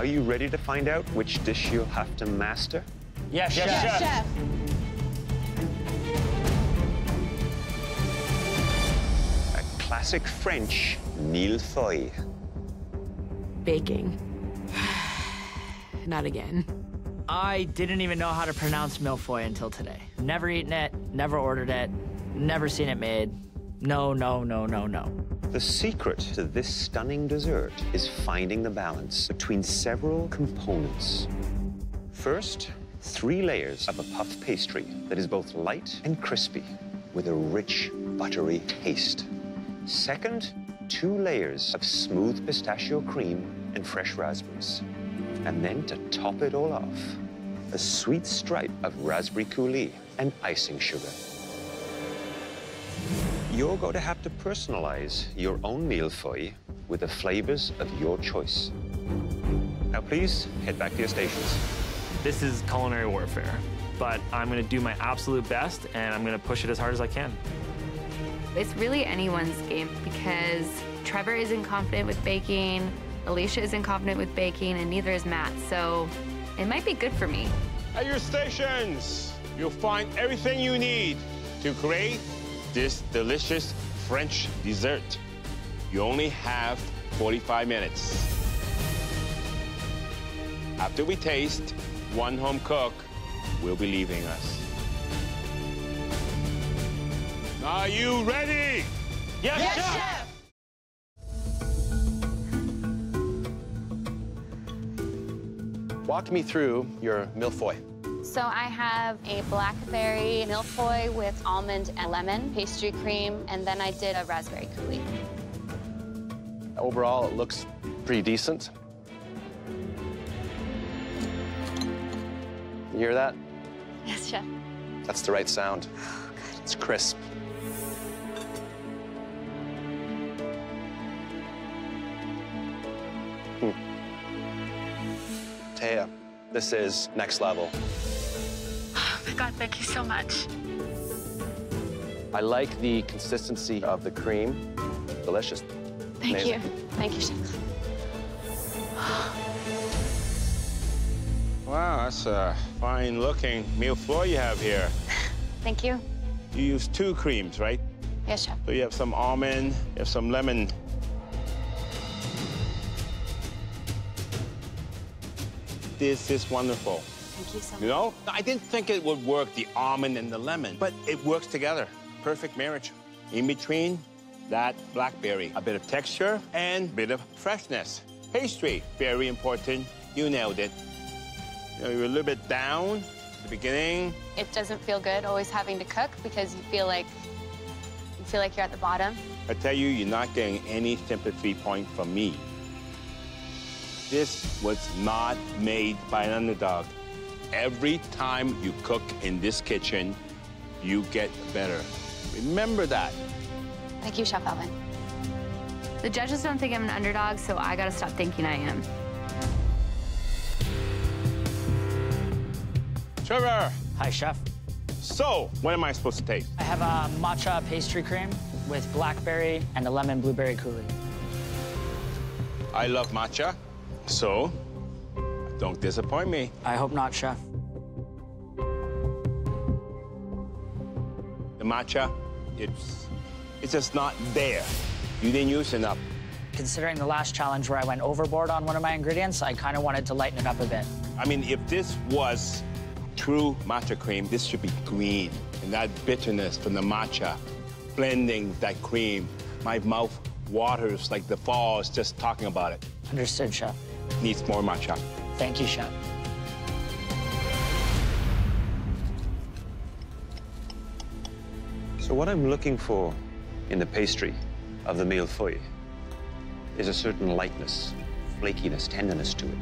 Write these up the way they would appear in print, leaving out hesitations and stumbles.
Are you ready to find out which dish you'll have to master? Yes, Chef. Yes, Chef. A classic French Mille Feuille. Baking. Not again. I didn't even know how to pronounce Mille Feuille until today. Never eaten it, never ordered it, never seen it made. No, no, no, no, no. The secret to this stunning dessert is finding the balance between several components. First, 3 layers of a puff pastry that is both light and crispy with a rich, buttery taste. Second, 2 layers of smooth pistachio cream and fresh raspberries. And then to top it all off, a sweet stripe of raspberry coulis and icing sugar. You're going to have to personalize your own Mille Feuille with the flavors of your choice. Now, please head back to your stations. This is culinary warfare, but I'm gonna do my absolute best and I'm gonna push it as hard as I can. It's really anyone's game because Trevor isn't confident with baking, Alicia isn't confident with baking, and neither is Matt, so it might be good for me. At your stations, you'll find everything you need to create this delicious French dessert. You only have 45 minutes. After we taste, one home cook will be leaving us. Are you ready? Yes, Yes, Chef. Chef. Walk me through your Mille Feuille. So I have a blackberry Mille Feuille with almond and lemon pastry cream, and then I did a raspberry coulis. Overall, it looks pretty decent. You hear that? Yes, Chef. That's the right sound. It's crisp. Taya, this is next level. Oh my God, thank you so much. I like the consistency of the cream. Delicious. Thank Amazing. you. Thank you, Chef. Wow, that's a fine-looking Mille Feuille you have here. Thank you. You use 2 creams, right? Yes, Chef. So you have some almond, you have some lemon. This is wonderful. Thank you so much. You know, I didn't think it would work, the almond and the lemon, but it works together. Perfect marriage. In between, that blackberry, a bit of texture and a bit of freshness. Pastry, very important. You nailed it. You know, you're a little bit down at the beginning. It doesn't feel good always having to cook because you feel like you're at the bottom. I tell you, you're not getting any sympathy point from me. This was not made by an underdog. Every time you cook in this kitchen, you get better. Remember that. Thank you, Chef Alvin. The judges don't think I'm an underdog, so I gotta stop thinking I am. Trevor, Hi, Chef. so what am I supposed to taste? I have a matcha pastry cream with blackberry and a lemon blueberry coulis. I love matcha, so don't disappoint me. I hope not, Chef. The matcha, it's just not there. You didn't use enough. Considering the last challenge where I went overboard on one of my ingredients, I kind of wanted to lighten it up a bit. I mean, if this was true matcha cream, this should be green. And that bitterness from the matcha, blending that cream, my mouth waters like the falls just talking about it. Understood, Chef. Needs more matcha. Thank you, Chef. So what I'm looking for in the pastry of the Mille Feuille is a certain lightness, flakiness, tenderness to it.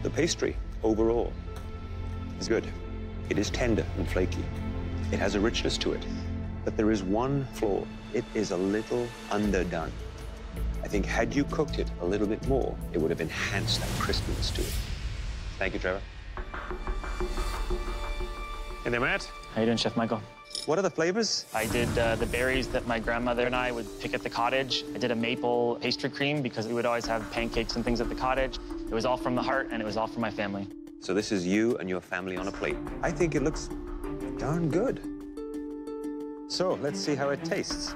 The pastry, overall, is good. It is tender and flaky. It has a richness to it. But there is one flaw. It is a little underdone. I think had you cooked it a little bit more, it would have enhanced that crispiness to it. Thank you, Trevor. Hey there, Matt. How you doing, Chef Michael? What are the flavors? I did the berries that my grandmother and I would pick at the cottage. I did a maple pastry cream because we would always have pancakes and things at the cottage. It was all from the heart, and it was all from my family. So this is you and your family on a plate. I think it looks darn good. So let's see how it tastes.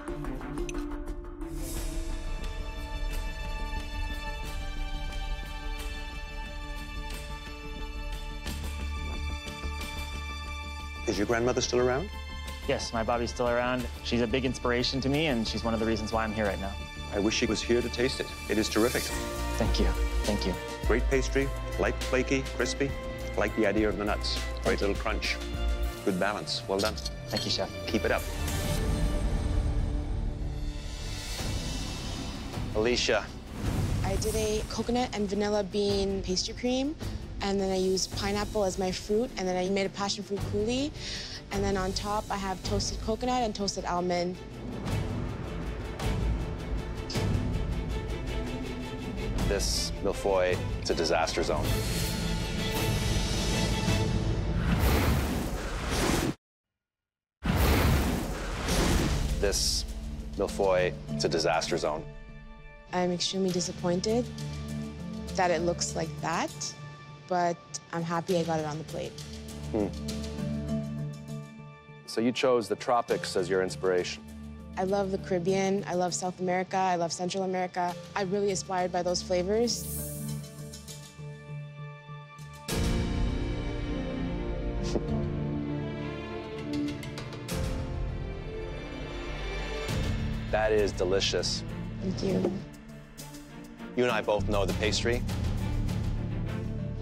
Is your grandmother still around? Yes, my Bobby's still around. She's a big inspiration to me, and she's one of the reasons why I'm here right now. I wish she was here to taste it. It is terrific. Thank you. Thank you. Great pastry, light, flaky, crispy. I like the idea of the nuts. Great little crunch. Good balance. Well done. Thank you, Chef. Keep it up. Alicia. I did a coconut and vanilla bean pastry cream, and then I used pineapple as my fruit, and then I made a passion fruit coulis, and then on top I have toasted coconut and toasted almond. This Mille Feuille, it's a disaster zone. This Mille Feuille, it's a disaster zone. I'm extremely disappointed that it looks like that, but I'm happy I got it on the plate. So you chose the tropics as your inspiration. I love the Caribbean, I love South America, I love Central America. I'm really inspired by those flavors. That is delicious. Thank you. You and I both know the pastry,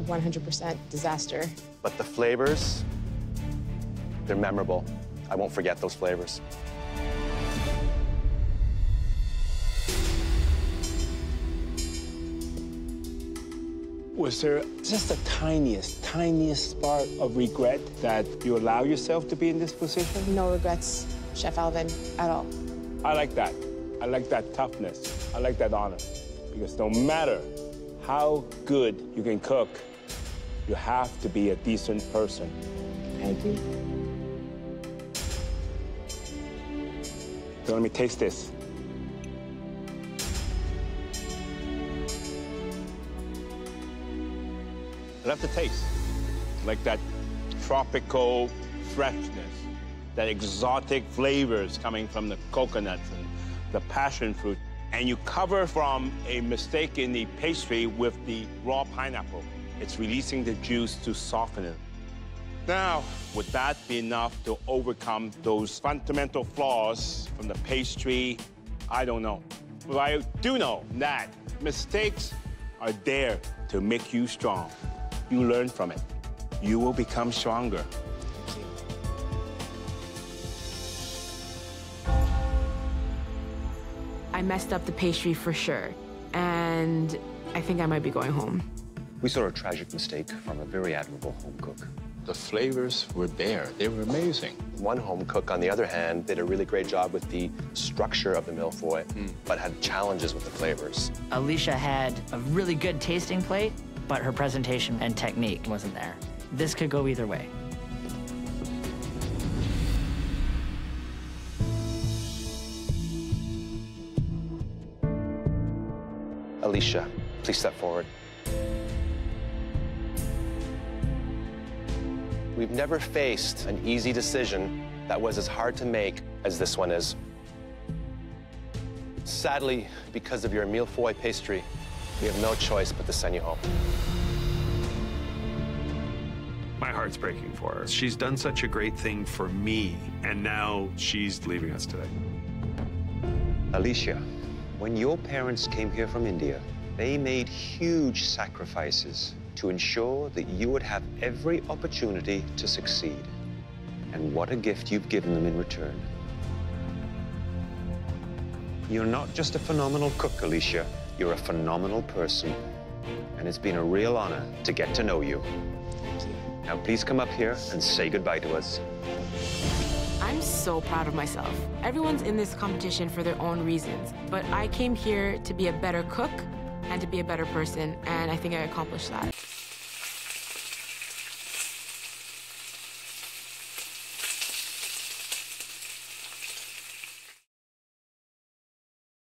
100% disaster. but the flavors, they're memorable. I won't forget those flavors. Was there just the tiniest spark of regret that you allow yourself to be in this position? No regrets, Chef Alvin, at all. I like that. I like that toughness. I like that honor. Because no matter how good you can cook, you have to be a decent person. I agree. So let me taste this. I love the taste. Like that tropical freshness, that exotic flavors coming from the coconuts and the passion fruit. And you cover from a mistake in the pastry with the raw pineapple. It's releasing the juice to soften it. Now, would that be enough to overcome those fundamental flaws from the pastry? I don't know. But I do know that mistakes are there to make you strong. You learn from it. You will become stronger. Thank you. I messed up the pastry for sure, and I think I might be going home. We saw a tragic mistake from a very admirable home cook. The flavors were there. They were amazing. One home cook, on the other hand, did a really great job with the structure of the Mille Feuille, but had challenges with the flavors. Alicia had a really good tasting plate, but her presentation and technique wasn't there. This could go either way. Alicia, please step forward. We've never faced an easy decision that was as hard to make as this one is. Sadly, because of your Mille Feuille pastry, we have no choice but to send you home. My heart's breaking for her. She's done such a great thing for me, and now she's leaving us today. Alicia, when your parents came here from India, they made huge sacrifices to ensure that you would have every opportunity to succeed. And what a gift you've given them in return. You're not just a phenomenal cook, Alicia. You're a phenomenal person. And it's been a real honor to get to know you. Thank you. Now, please come up here and say goodbye to us. I'm so proud of myself. Everyone's in this competition for their own reasons, but I came here to be a better cook and to be a better person, and I think I accomplished that.